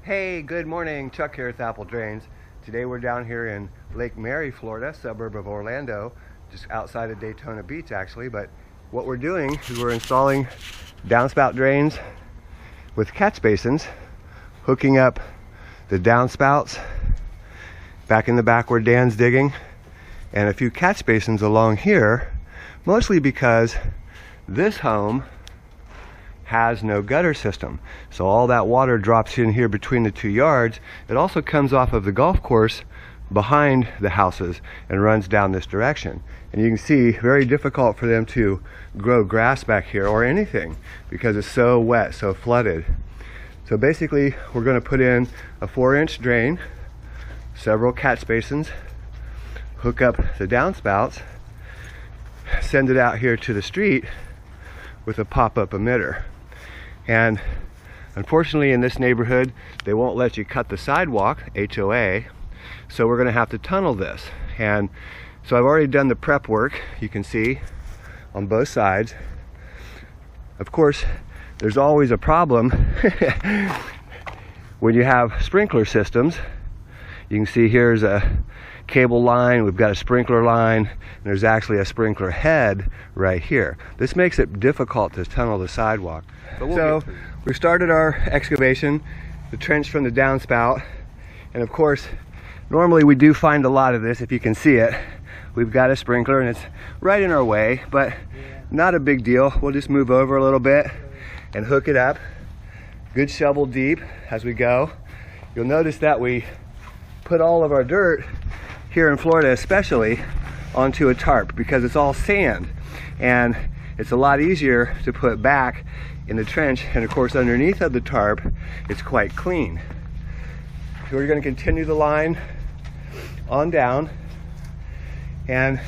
Hey, good morning. Chuck here at Apple Drains. Today we're down here in Lake Mary, Florida, suburb of Orlando, just outside of Daytona Beach actually. But what we're doing is we're installing downspout drains with catch basins, hooking up the downspouts back in the back where Dan's digging, and a few catch basins along here, mostly because this home has no gutter system. So all that water drops in here between the 2 yards. It also comes off of the golf course behind the houses and runs down this direction. And you can see, very difficult for them to grow grass back here or anything because it's so wet, so flooded. So basically we're going to put in a 4-inch drain, several catch basins, hook up the downspouts, send it out here to the street with a pop-up emitter. And unfortunately in this neighborhood they won't let you cut the sidewalk, HOA, so we're going to have to tunnel this. And so I've already done the prep work, you can see, on both sides. Of course there's always a problem when you have sprinkler systems. You can see here's a cable line, we've got a sprinkler line, and there's actually a sprinkler head right here. This makes it difficult to tunnel the sidewalk. So we started our excavation, the trench from the downspout, and of course normally we do find a lot of this. If you can see it, we've got a sprinkler and it's right in our way, but not a big deal. We'll just move over a little bit and hook it up. Good shovel deep as we go. You'll notice that we put all of our dirt here in Florida especially onto a tarp because it's all sand, and it's a lot easier to put back in the trench, and of course underneath of the tarp it's quite clean. So we're going to continue the line on down, and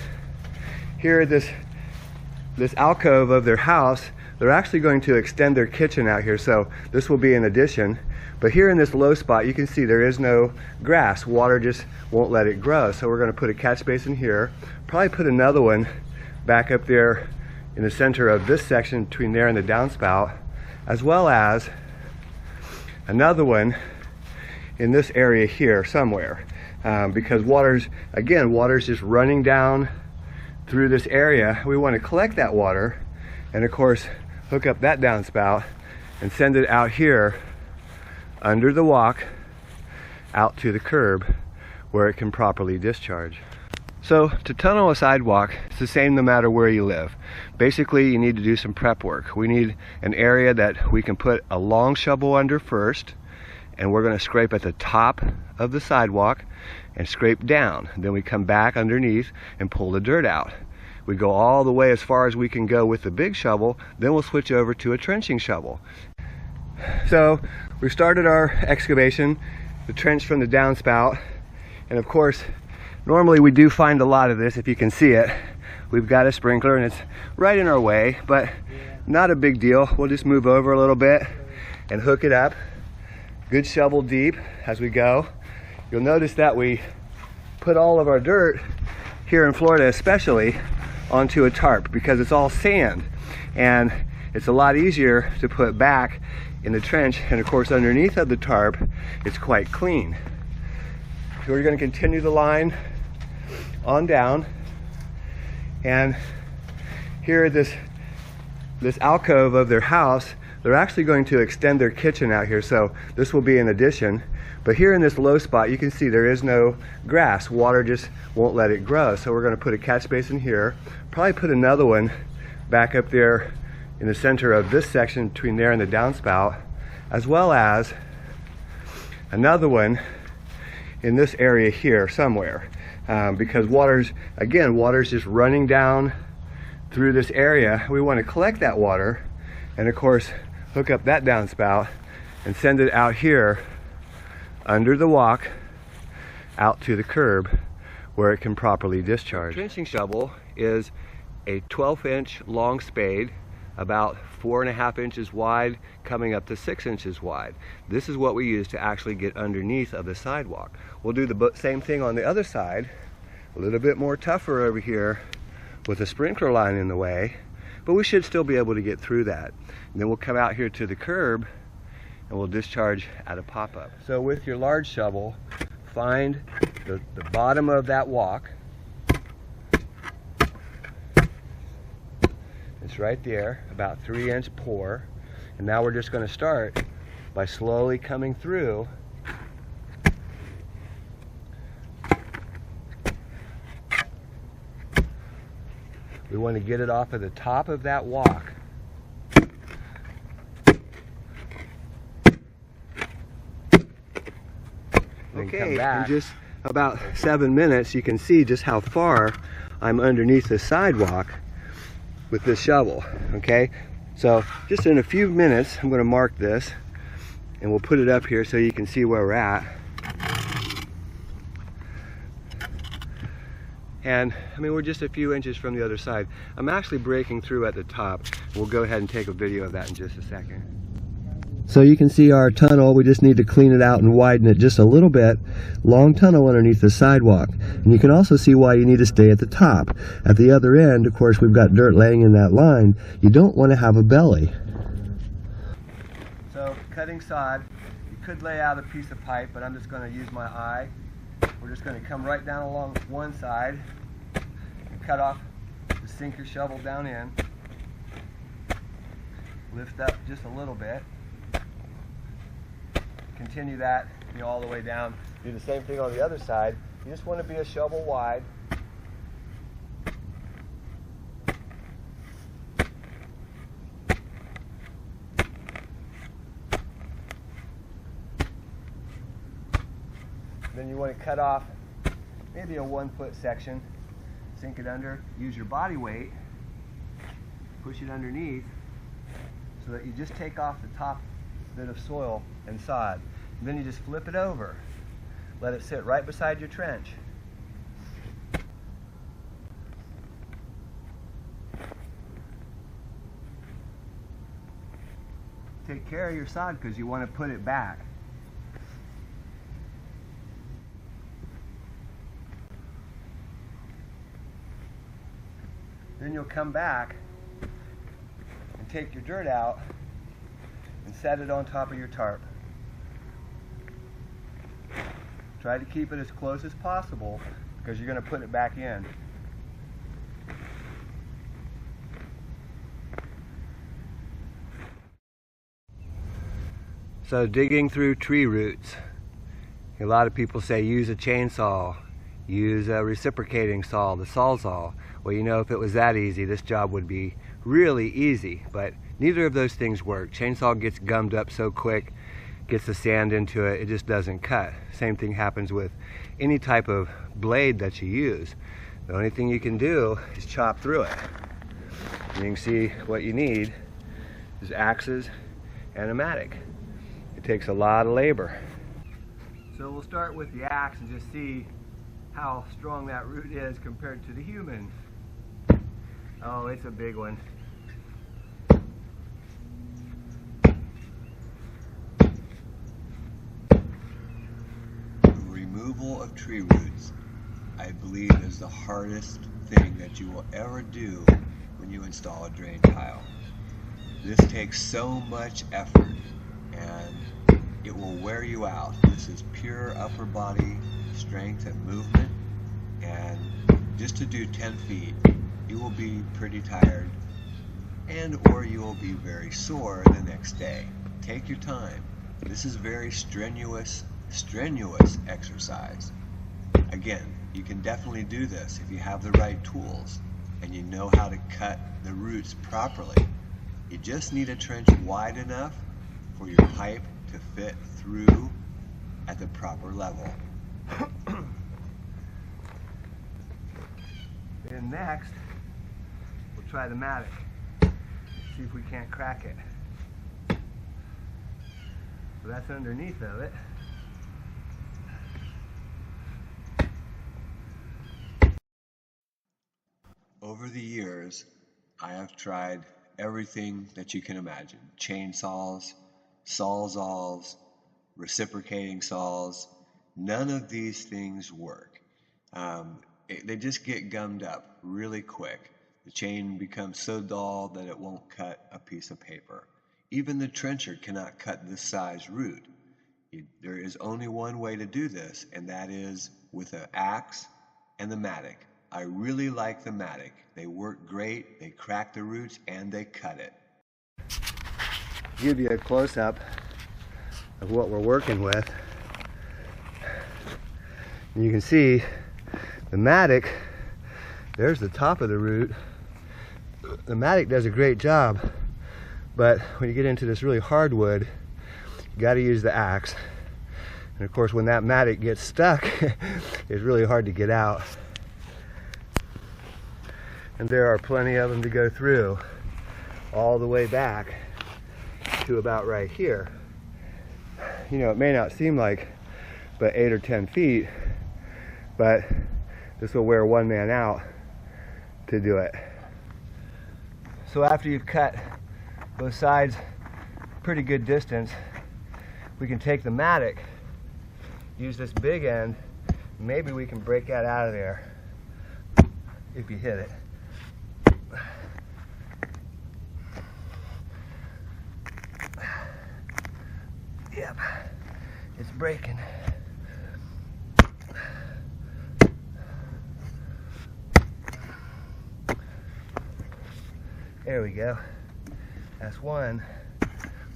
here at this alcove of their house, they're actually going to extend their kitchen out here, so this will be an addition. But here in this low spot you can see there is no grass. Water just won't let it grow. So we're going to put a catch basin here, probably put another one back up there in the center of this section between there and the downspout, as well as another one in this area here somewhere, because water's just running down through this area. We want to collect that water and of course hook up that downspout and send it out here under the walk out to the curb where it can properly discharge. So to tunnel a sidewalk, it's the same no matter where you live. Basically you need to do some prep work. We need an area that we can put a long shovel under first, and we're going to scrape at the top of the sidewalk and scrape down. Then we come back underneath and pull the dirt out. We go all the way as far as we can go with the big shovel, then we'll switch over to a trenching shovel. So we started our excavation, the trench from the downspout, and of course normally we do find a lot of this. If you can see it, we've got a sprinkler and it's right in our way, but not a big deal. We'll just move over a little bit and hook it up. Good shovel deep as we go. You'll notice that we put all of our dirt here in Florida especially onto a tarp because it's all sand, and it's a lot easier to put back in the trench, and of course underneath of the tarp it's quite clean. So we're going to continue the line on down, and here at this alcove of their house, they're actually going to extend their kitchen out here, so this will be an addition. But here in this low spot you can see there is no grass. Water just won't let it grow. So we're going to put a catch basin here, probably put another one back up there in the center of this section between there and the downspout, as well as another one in this area here somewhere, because water's just running down through this area. We want to collect that water and of course hook up that downspout and send it out here under the walk out to the curb where it can properly discharge. The trenching shovel is a 12-inch long spade, about 4.5 inches wide, coming up to 6 inches wide. This is what we use to actually get underneath of the sidewalk. We'll do the same thing on the other side, a little bit more tougher over here with a sprinkler line in the way, but we should still be able to get through that. And then we'll come out here to the curb and we'll discharge at a pop-up. So with your large shovel, find the bottom of that walk. It's right there, about 3-inch pour. And now we're just going to start by slowly coming through. We want to get it off of the top of that walk. Okay, in just about 7 minutes you can see just how far I'm underneath the sidewalk with this shovel. Okay, so just in a few minutes I'm going to mark this and we'll put it up here so you can see where we're at. And I mean, we're just a few inches from the other side. I'm actually breaking through at the top. We'll go ahead and take a video of that in just a second. So you can see our tunnel. We just need to clean it out and widen it just a little bit. Long tunnel underneath the sidewalk. And you can also see why you need to stay at the top. At the other end, of course, we've got dirt laying in that line. You don't want to have a belly. So cutting sod, you could lay out a piece of pipe, but I'm just going to use my eye. We're just going to come right down along one side and cut off, just sink your shovel down in, lift up just a little bit, continue that, all the way down. Do the same thing on the other side. You just want to be a shovel wide. Then you want to cut off maybe a 1-foot section, sink it under, use your body weight, push it underneath so that you just take off the top bit of soil and sod. And then you just flip it over. Let it sit right beside your trench. Take care of your sod because you want to put it back. Then you'll come back and take your dirt out and set it on top of your tarp. Try to keep it as close as possible because you're going to put it back in. So digging through tree roots. A lot of people say use a chainsaw, use a reciprocating saw, the Sawzall. Well, you know, if it was that easy, this job would be really easy, but neither of those things work. Chainsaw gets gummed up so quick, gets the sand into it, it just doesn't cut. Same thing happens with any type of blade that you use. The only thing you can do is chop through it. And you can see what you need is axes and a mattock. It takes a lot of labor. So we'll start with the axe and just see how strong that root is compared to the human. Oh, it's a big one. Removal of tree roots, I believe, is the hardest thing that you will ever do when you install a drain tile. This takes so much effort and it will wear you out. This is pure upper body strength and movement, and just to do 10 feet you will be pretty tired and or you will be very sore the next day. Take your time. This is very strenuous exercise. Again, you can definitely do this if you have the right tools and you know how to cut the roots properly. You just need a trench wide enough for your pipe to fit through at the proper level. And next, we'll try the mattock. See if we can't crack it. So that's underneath of it. Over the years, I have tried everything that you can imagine. Chainsaws, sawzalls, reciprocating saws. None of these things work. They just get gummed up really quick. The chain becomes so dull that it won't cut a piece of paper. Even the trencher cannot cut this size root. There is only one way to do this, and that is with an axe and the mattock. I really like the mattock. They work great, they crack the roots, and they cut it. Give you a close-up of what we're working with. And you can see the mattock, there's the top of the root. The mattock does a great job, but when you get into this really hard wood, you got to use the axe. And of course, when that mattock gets stuck, it's really hard to get out. And there are plenty of them to go through, all the way back to about right here. You know, it may not seem like but 8 or 10 feet, but this will wear one man out to do it. So after you've cut both sides pretty good distance, we can take the mattock, use this big end, maybe we can break that out of there if you hit it. Yep, it's breaking. There we go. That's one.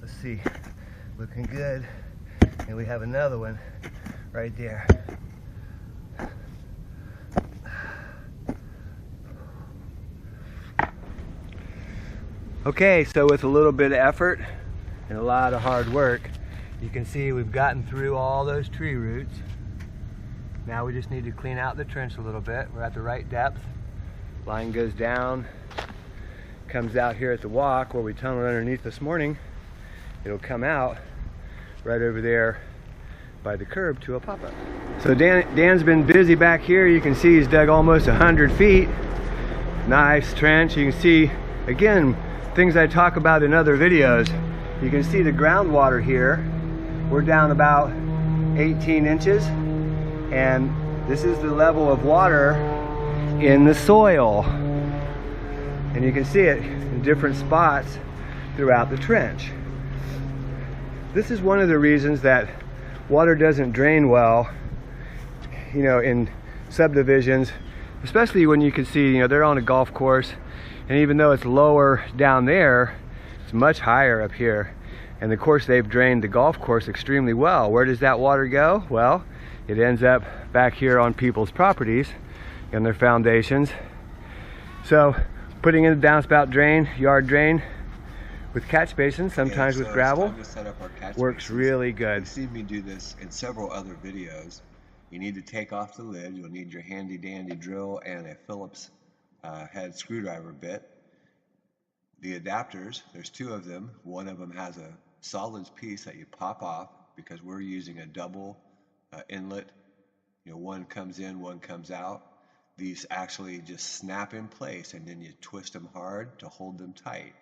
Let's see. Looking good. And we have another one right there. Okay, so with a little bit of effort and a lot of hard work, you can see we've gotten through all those tree roots. Now we just need to clean out the trench a little bit. We're at the right depth. Line goes down, comes out here at the walk where we tunneled underneath this morning. It'll come out right over there by the curb to a pop-up. So Dan's been busy back here. You can see he's dug almost 100 feet. Nice trench. You can see, again, things I talk about in other videos. You can see the groundwater here. We're down about 18 inches, and this is the level of water in the soil. And you can see it in different spots throughout the trench. This is one of the reasons that water doesn't drain well, you know, in subdivisions, especially when you can see, you know, they're on a golf course, and even though it's lower down there, it's much higher up here. And of course, they've drained the golf course extremely well. Where does that water go? Well, it ends up back here on people's properties and their foundations. So putting in a downspout drain, yard drain with catch basins, sometimes with gravel, works really good. You've seen me do this in several other videos. You need to take off the lid. You'll need your handy dandy drill and a Phillips head screwdriver bit. The adapters, there's two of them. One of them has a solids piece that you pop off because we're using a double inlet. You know, one comes in, one comes out. These actually just snap in place, and then you twist them hard to hold them tight.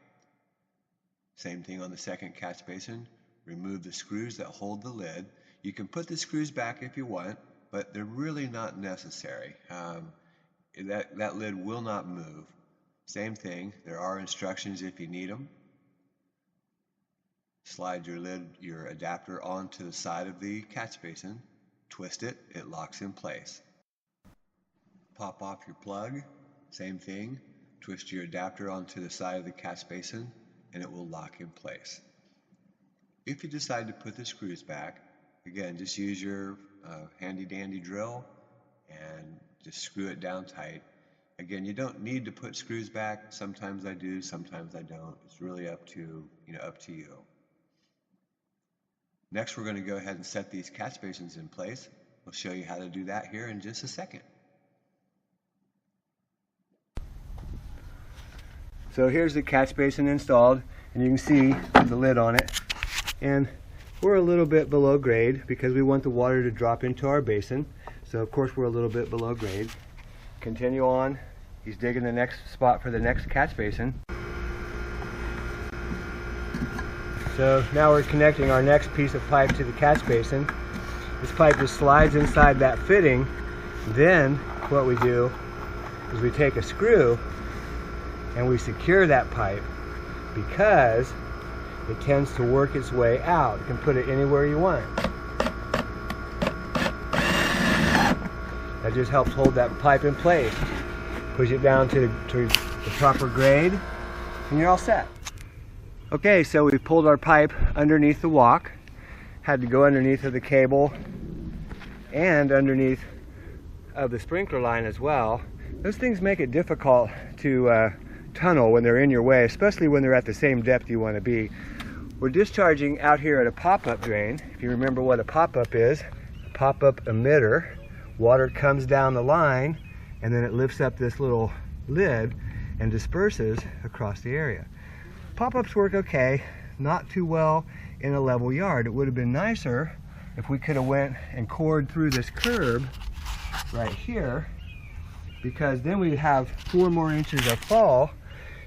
Same thing on the second catch basin. Remove the screws that hold the lid. You can put the screws back if you want, but they're really not necessary. That lid will not move. Same thing, there are instructions if you need them. Slide your adapter onto the side of the catch basin, twist it, it locks in place. Pop off your plug, same thing, twist your adapter onto the side of the catch basin, and it will lock in place. If you decide to put the screws back, again, just use your handy dandy drill and just screw it down tight. Again, you don't need to put screws back. Sometimes I do, sometimes I don't. It's really up to you. Next, we're going to go ahead and set these catch basins in place. We'll show you how to do that here in just a second. So here's the catch basin installed, and you can see the lid on it. And we're a little bit below grade because we want the water to drop into our basin. So of course we're a little bit below grade. Continue on. He's digging the next spot for the next catch basin. So now we're connecting our next piece of pipe to the catch basin. This pipe just slides inside that fitting. Then what we do is we take a screw and we secure that pipe, because it tends to work its way out. You can put it anywhere you want. That just helps hold that pipe in place. Push it down to the proper grade, and you're all set. Okay, so we pulled our pipe underneath the walk. Had to go underneath of the cable and underneath of the sprinkler line as well. Those things make it difficult to tunnel when they're in your way, especially when they're at the same depth you want to be. We're discharging out here at a pop-up drain. If you remember what a pop-up is, a pop-up emitter. Water comes down the line and then it lifts up this little lid and disperses across the area. Pop-ups work okay, not too well in a level yard. It would have been nicer if we could have went and cored through this curb right here, because then we'd have 4 more inches of fall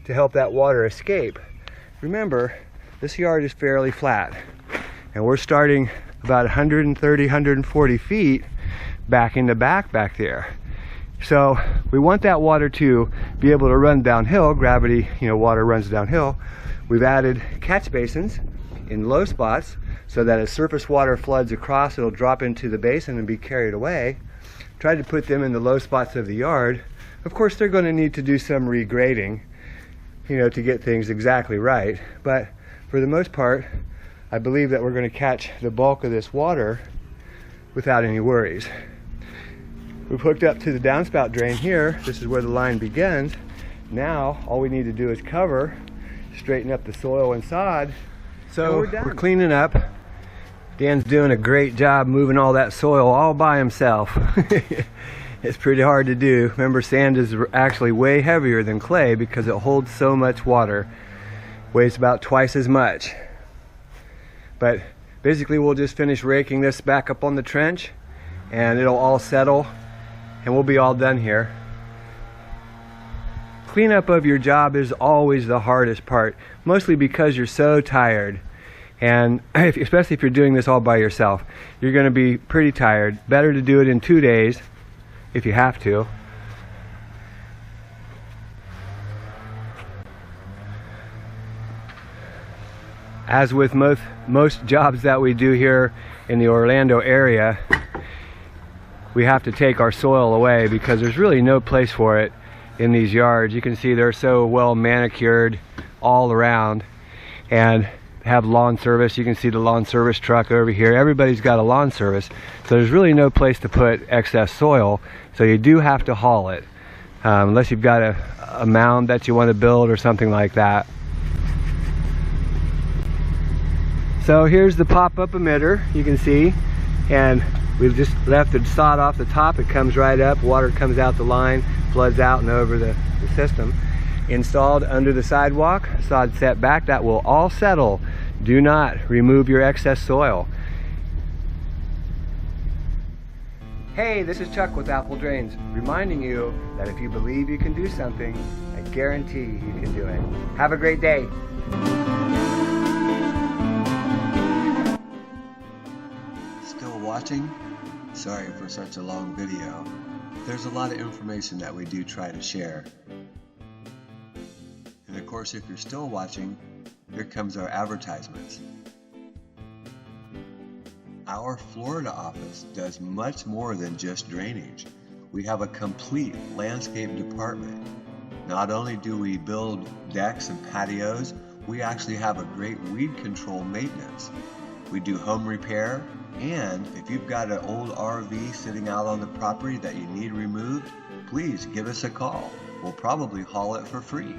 to help that water escape. Remember, this yard is fairly flat, and we're starting about 130, 140 feet back in the back there. So we want that water to be able to run downhill. Gravity, water runs downhill. We've added catch basins in low spots so that as surface water floods across, it'll drop into the basin and be carried away. Tried to put them in the low spots of the yard. Of course, they're going to need to do some regrading, to get things exactly right. But for the most part, I believe that we're going to catch the bulk of this water without any worries. We've hooked up to the downspout drain here. This is where the line begins. Now, all we need to do is cover, straighten up the soil and sod. So we're cleaning up. Dan's doing a great job moving all that soil all by himself. It's pretty hard to do. Remember, sand is actually way heavier than clay because it holds so much water. Weighs about twice as much. But basically we'll just finish raking this back up on the trench and it'll all settle and we'll be all done here. Cleanup of your job is always the hardest part, mostly because you're so tired. And especially if you're doing this all by yourself, you're going to be pretty tired. Better to do it in 2 days if you have to. As with most jobs that we do here in the Orlando area, we have to take our soil away because there's really no place for it in these yards. You can see they're so well manicured all around and have lawn service. You can see the lawn service truck over here. Everybody's got a lawn service, so there's really no place to put excess soil, so you do have to haul it, unless you've got a mound that you want to build or something like that. So here's the pop-up emitter, you can see, and we've just left the sod off the top. It comes right up, water comes out the line, floods out and over the system. Installed under the sidewalk, sod set back, that will all settle. Do not remove your excess soil. Hey, this is Chuck with Apple Drains, reminding you that if you believe you can do something, I guarantee you can do it. Have a great day. Still watching? Sorry for such a long video. There's a lot of information that we do try to share. And of course, if you're still watching, here comes our advertisements. Our Florida office does much more than just drainage. We have a complete landscape department. Not only do we build decks and patios, we actually have a great weed control maintenance. We do home repair, and if you've got an old RV sitting out on the property that you need removed, please give us a call. We'll probably haul it for free.